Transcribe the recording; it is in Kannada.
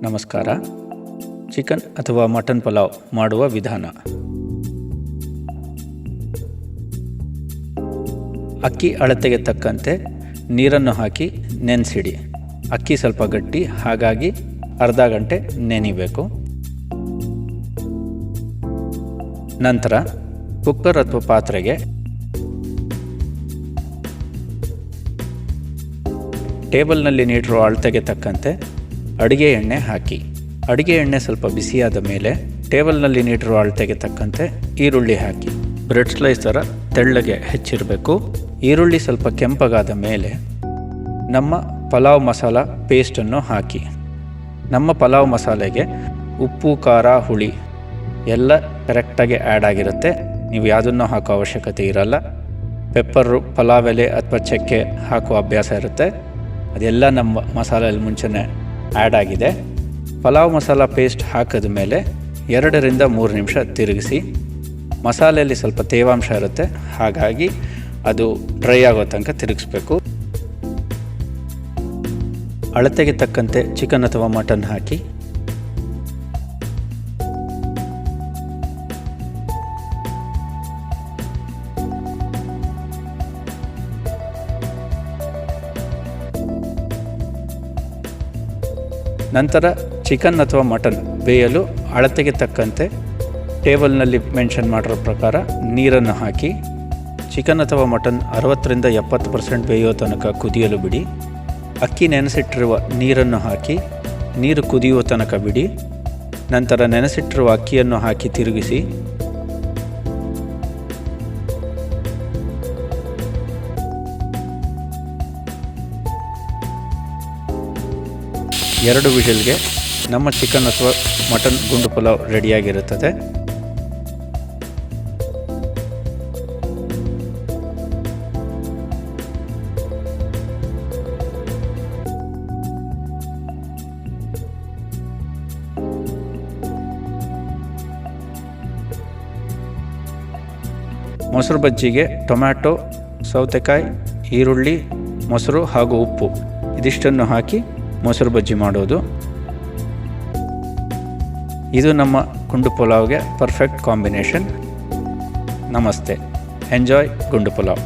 ನಮಸ್ಕಾರ. ಚಿಕನ್ ಅಥವಾ ಮಟನ್ ಪಲಾವ್ ಮಾಡುವ ವಿಧಾನ. ಅಕ್ಕಿ ಅಳತೆಗೆ ತಕ್ಕಂತೆ ನೀರನ್ನು ಹಾಕಿ ನೆನೆಸಿಡಿ. ಅಕ್ಕಿ ಸ್ವಲ್ಪ ಗಟ್ಟಿ, ಹಾಗಾಗಿ ಅರ್ಧ ಗಂಟೆ ನೆನೆಯಬೇಕು. ನಂತರ ಕುಕ್ಕರ್ ಅಥವಾ ಪಾತ್ರೆಗೆ ಟೇಬಲ್ನಲ್ಲಿ ನೀಡಿರುವ ಅಳತೆಗೆ ತಕ್ಕಂತೆ ಅಡುಗೆ ಎಣ್ಣೆ ಹಾಕಿ. ಅಡುಗೆ ಎಣ್ಣೆ ಸ್ವಲ್ಪ ಬಿಸಿಯಾದ ಮೇಲೆ ಟೇಬಲ್ನಲ್ಲಿ ನೀಡಿರುವ ಅಳತೆಗೆ ತಕ್ಕಂತೆ ಈರುಳ್ಳಿ ಹಾಕಿ. ಬ್ರೆಡ್ ಸ್ಲೈಸ್ ಥರ ತೆಳ್ಳಗೆ ಹೆಚ್ಚಿರಬೇಕು. ಈರುಳ್ಳಿ ಸ್ವಲ್ಪ ಕೆಂಪಗಾದ ಮೇಲೆ ನಮ್ಮ ಪಲಾವ್ ಮಸಾಲ ಪೇಸ್ಟನ್ನು ಹಾಕಿ. ನಮ್ಮ ಪಲಾವ್ ಮಸಾಲೆಗೆ ಉಪ್ಪು, ಖಾರ, ಹುಳಿ ಎಲ್ಲ ಕರೆಕ್ಟಾಗಿ ಆ್ಯಡ್ ಆಗಿರುತ್ತೆ. ನೀವು ಯಾವುದನ್ನು ಹಾಕೋ ಅವಶ್ಯಕತೆ ಇರಲ್ಲ. ಪೆಪ್ಪರು, ಪಲಾವ್ ಎಲೆ ಅಥವಾ ಚಕ್ಕೆ ಹಾಕುವ ಅಭ್ಯಾಸ ಇರುತ್ತೆ. ಅದೆಲ್ಲ ನಮ್ಮ ಮಸಾಲೆಯಲ್ಲಿ ಮುಂಚೆನೇ ಆ್ಯಡ್ ಆಗಿದೆ. ಪಲಾವ್ ಮಸಾಲ ಪೇಸ್ಟ್ ಹಾಕಿದ ಮೇಲೆ 2ರಿಂದ 3 ನಿಮಿಷ ತಿರುಗಿಸಿ. ಮಸಾಲೆಯಲ್ಲಿ ಸ್ವಲ್ಪ ತೇವಾಂಶ ಇರುತ್ತೆ, ಹಾಗಾಗಿ ಅದು ಡ್ರೈ ಆಗೋ ತನಕ ತಿರುಗಿಸ್ಬೇಕು. ಅಳತೆಗೆ ತಕ್ಕಂತೆ ಚಿಕನ್ ಅಥವಾ ಮಟನ್ ಹಾಕಿ. ನಂತರ ಚಿಕನ್ ಅಥವಾ ಮಟನ್ ಬೇಯಲು ಅಳತೆಗೆ ತಕ್ಕಂತೆ ಟೇಬಲ್ನಲ್ಲಿ ಮೆನ್ಷನ್ ಮಾಡಿರೋ ಪ್ರಕಾರ ನೀರನ್ನು ಹಾಕಿ. ಚಿಕನ್ ಅಥವಾ ಮಟನ್ 60ರಿಂದ 70% ಬೇಯೋ ತನಕ ಕುದಿಯಲು ಬಿಡಿ. ಅಕ್ಕಿ ನೆನೆಸಿಟ್ಟಿರುವ ನೀರನ್ನು ಹಾಕಿ ನೀರು ಕುದಿಯುವ ತನಕ ಬಿಡಿ. ನಂತರ ನೆನೆಸಿಟ್ಟಿರುವ ಅಕ್ಕಿಯನ್ನು ಹಾಕಿ ತಿರುಗಿಸಿ. ಎರಡು ವಿಷಲ್ಗೆ ನಮ್ಮ ಚಿಕನ್ ಅಥವಾ ಮಟನ್ ಗುಂಡು ಪಲಾವ್ ರೆಡಿಯಾಗಿರುತ್ತದೆ. ಮೊಸರು ಬಜ್ಜಿಗೆ ಟೊಮ್ಯಾಟೊ, ಸೌತೆಕಾಯಿ, ಈರುಳ್ಳಿ, ಮೊಸರು ಹಾಗೂ ಉಪ್ಪು ಇದಿಷ್ಟನ್ನು ಹಾಕಿ ಮೊಸರು ಬಜ್ಜಿ ಮಾಡೋದು. ಇದು ನಮ್ಮ ಗುಂಡು ಪಲಾವ್ಗೆ ಪರ್ಫೆಕ್ಟ್ ಕಾಂಬಿನೇಷನ್. ನಮಸ್ತೆ. ಎಂಜಾಯ್ ಗುಂಡು ಪಲಾವ್.